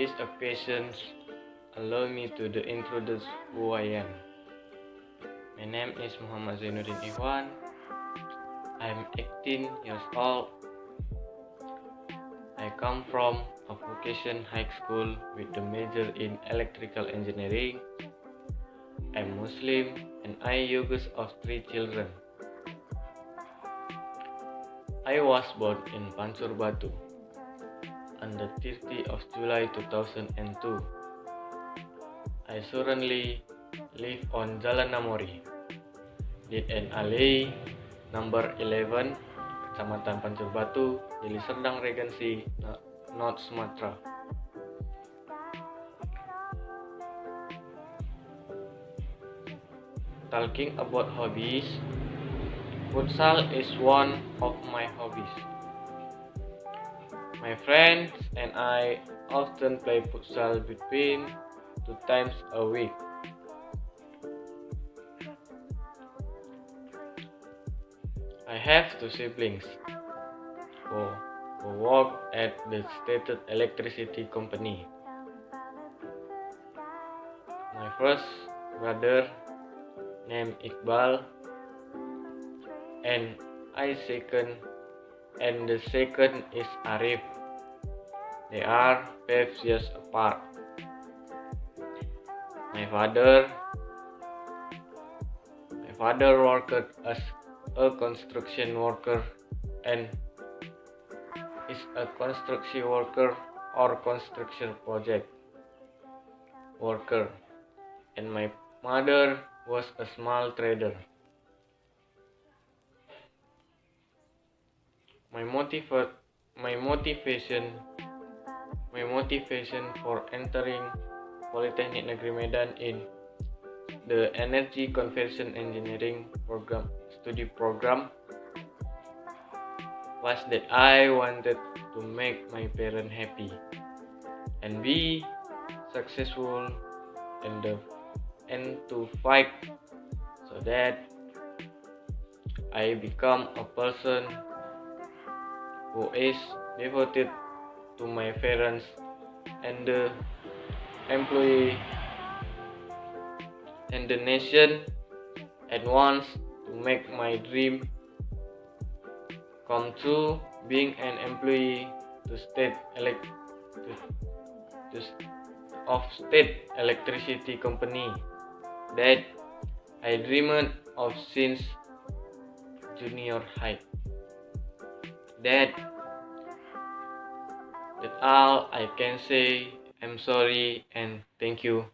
this occasion, allow me to introduce who I am. My name is Muhammad Zainuddin Ikhwan. I am 18 years old. I come from a vocation high school with the major in electrical engineering. I'm Muslim and I youngest of 3 children. I was born in Pancur Batu on the 30th of July 2002. I currently live on Jalan Namori, in Alley number 11, Kecamatan Pancur Batu, Deli Serdang Regency, North Sumatra. Talking about hobbies, futsal is one of my hobbies. My friends and I often play futsal between 2 times a week. I have 2 siblings who work at the state electricity company. My first brother named Iqbal and the second is Arif. They are 5 years apart. My father worked as a construction worker and is a construction worker or construction project worker, and my mother was a small trader. My motivation for entering Polytechnic Negeri Medan in the Energy Conversion Engineering study program was that I wanted to make my parents happy and be successful and to fight so that I become a person who is devoted to my parents and the employee and the nation, and wants to make my dream come true, being an employee to state electricity company that I dreamed of since junior high. That's all I can say. I'm sorry and thank you.